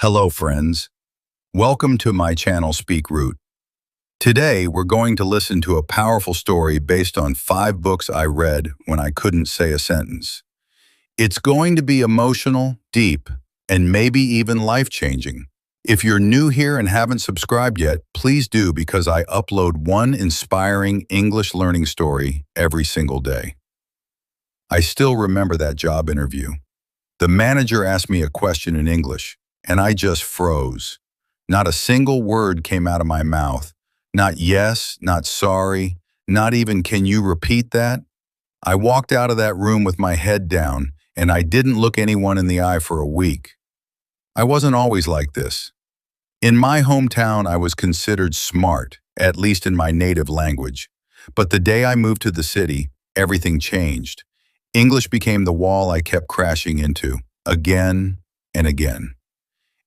Hello, friends. Welcome to my channel Speak Root. Today, we're going to listen to a powerful story based on 5 books I read when I couldn't say a sentence. It's going to be emotional, deep, and maybe even life-changing. If you're new here and haven't subscribed yet, please do because I upload one inspiring English learning story every single day. I still remember that job interview. The manager asked me a question in English, and I just froze. Not a single word came out of my mouth. Not yes, not sorry, not even can you repeat that? I walked out of that room with my head down, and I didn't look anyone in the eye for a week. I wasn't always like this. In my hometown, I was considered smart, at least in my native language. But the day I moved to the city, everything changed. English became the wall I kept crashing into, again and again.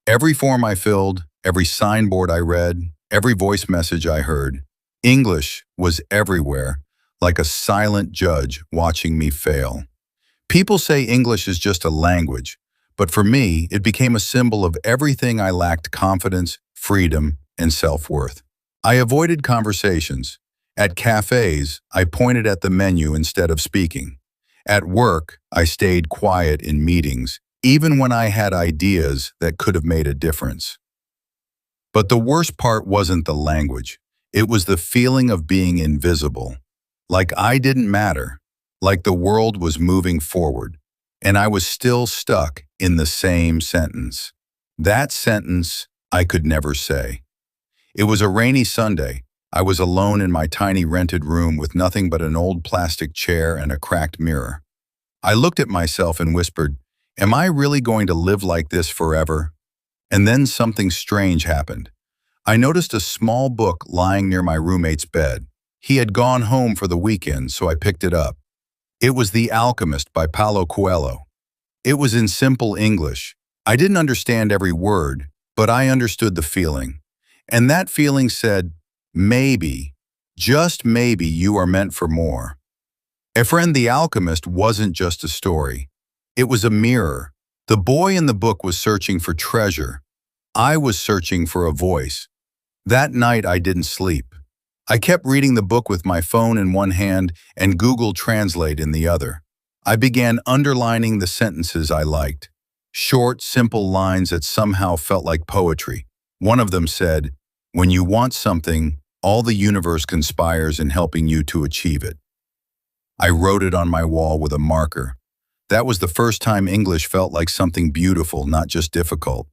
Every form I filled, every signboard I read, every voice message I heard, English was everywhere, like a silent judge watching me fail. People say English is just a language, but for me, it became a symbol of everything I lacked: confidence, freedom, and self-worth. I avoided conversations. At cafes, I pointed at the menu instead of speaking. At work, I stayed quiet in meetings, even when I had ideas that could have made a difference. But the worst part wasn't the language. It was the feeling of being invisible. Like I didn't matter. Like the world was moving forward. And I was still stuck in the same sentence. That sentence I could never say. It was a rainy Sunday. I was alone in my tiny rented room with nothing but an old plastic chair and a cracked mirror. I looked at myself and whispered, "Am I really going to live like this forever?" And then something strange happened. I noticed a small book lying near my roommate's bed. He had gone home for the weekend, so I picked it up. It was The Alchemist by Paulo Coelho. It was in simple English. I didn't understand every word, but I understood the feeling. And that feeling said, maybe, just maybe you are meant for more. A friend, The Alchemist wasn't just a story. It was a mirror. The boy in the book was searching for treasure. I was searching for a voice. That night I didn't sleep. I kept reading the book with my phone in one hand and Google Translate in the other. I began underlining the sentences I liked. Short, simple lines that somehow felt like poetry. One of them said, "When you want something, all the universe conspires in helping you to achieve it." I wrote it on my wall with a marker. That was the first time English felt like something beautiful, not just difficult.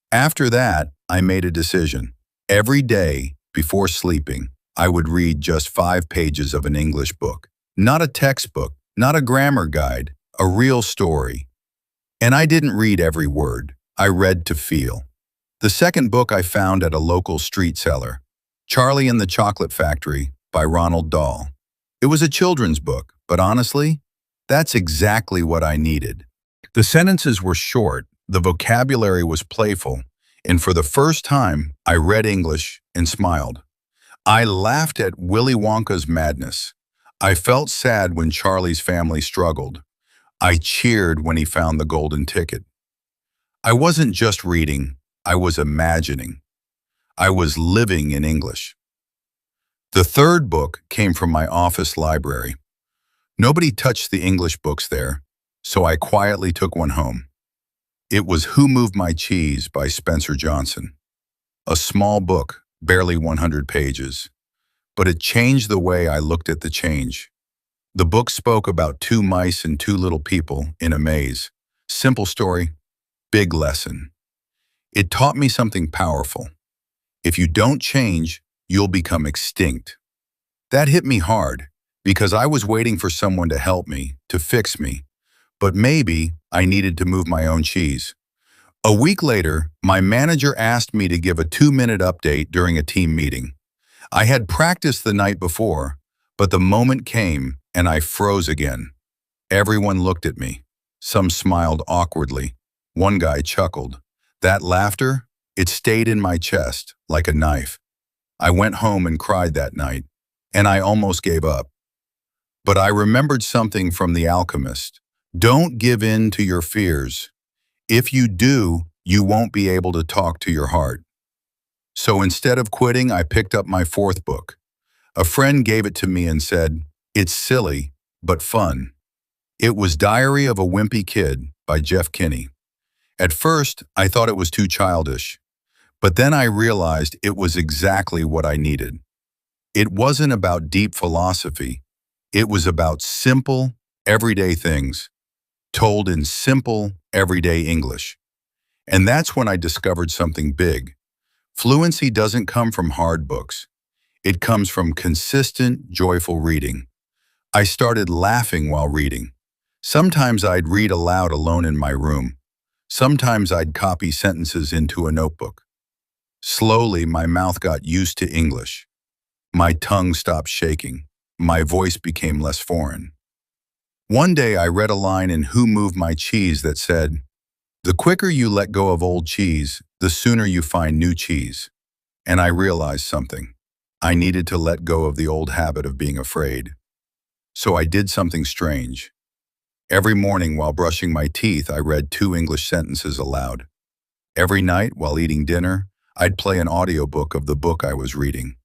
After that, I made a decision. Every day, before sleeping, I would read just 5 pages of an English book. Not a textbook, not a grammar guide, a real story. And I didn't read every word. I read to feel. The second book I found at a local street seller, Charlie and the Chocolate Factory by Ronald Dahl. It was a children's book, but honestly, that's exactly what I needed. The sentences were short, the vocabulary was playful, and for the first time, I read English and smiled. I laughed at Willy Wonka's madness. I felt sad when Charlie's family struggled. I cheered when he found the golden ticket. I wasn't just reading, I was imagining. I was living in English. The third book came from my office library. Nobody touched the English books there, so I quietly took one home. It was Who Moved My Cheese by Spencer Johnson. A small book, barely 100 pages, but it changed the way I looked at the change. The book spoke about 2 mice and 2 little people in a maze. Simple story, big lesson. It taught me something powerful. If you don't change, you'll become extinct. That hit me hard, because I was waiting for someone to help me, to fix me. But maybe I needed to move my own cheese. A week later, my manager asked me to give a 2-minute update during a team meeting. I had practiced the night before, but the moment came and I froze again. Everyone looked at me. Some smiled awkwardly. One guy chuckled. That laughter, it stayed in my chest like a knife. I went home and cried that night, and I almost gave up. But I remembered something from The Alchemist. Don't give in to your fears. If you do, you won't be able to talk to your heart. So instead of quitting, I picked up my fourth book. A friend gave it to me and said, "It's silly, but fun." It was Diary of a Wimpy Kid by Jeff Kinney. At first, I thought it was too childish, but then I realized it was exactly what I needed. It wasn't about deep philosophy. It was about simple, everyday things, told in simple, everyday English. And that's when I discovered something big. Fluency doesn't come from hard books. It comes from consistent, joyful reading. I started laughing while reading. Sometimes I'd read aloud alone in my room. Sometimes I'd copy sentences into a notebook. Slowly, my mouth got used to English. My tongue stopped shaking. My voice became less foreign. One day I read a line in Who Moved My Cheese that said, "The quicker you let go of old cheese, the sooner you find new cheese." And I realized something. I needed to let go of the old habit of being afraid. So I did something strange. Every morning while brushing my teeth, I read 2 English sentences aloud. Every night while eating dinner, I'd play an audiobook of the book I was reading.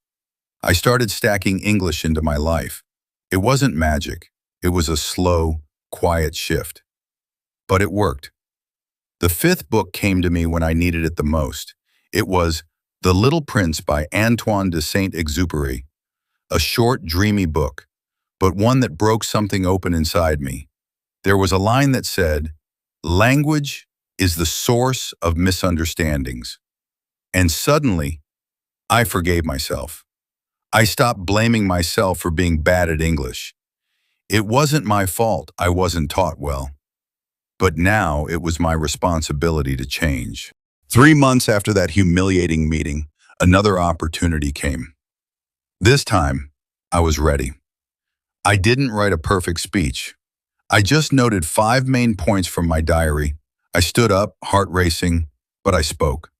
I started stacking English into my life. It wasn't magic. It was a slow, quiet shift. But it worked. The 5th book came to me when I needed it the most. It was The Little Prince by Antoine de Saint-Exupéry, a short, dreamy book, but one that broke something open inside me. There was a line that said, "Language is the source of misunderstandings." And suddenly, I forgave myself. I stopped blaming myself for being bad at English. It wasn't my fault I wasn't taught well. But now it was my responsibility to change. 3 months after that humiliating meeting, another opportunity came. This time, I was ready. I didn't write a perfect speech. I just noted 5 main points from my diary. I stood up, heart racing, but I spoke.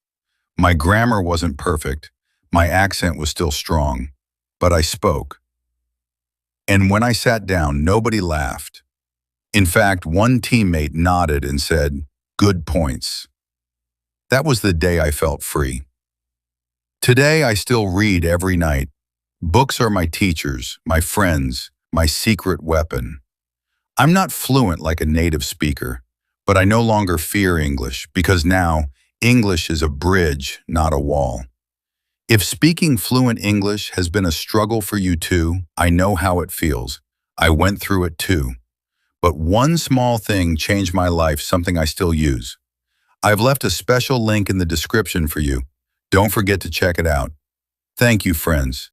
My grammar wasn't perfect. My accent was still strong, but I spoke. And when I sat down, nobody laughed. In fact, one teammate nodded and said, "Good points." That was the day I felt free. Today, I still read every night. Books are my teachers, my friends, my secret weapon. I'm not fluent like a native speaker, but I no longer fear English because now English is a bridge, not a wall. If speaking fluent English has been a struggle for you too, I know how it feels. I went through it too. But one small thing changed my life, something I still use. I've left a special link in the description for you. Don't forget to check it out. Thank you, friends.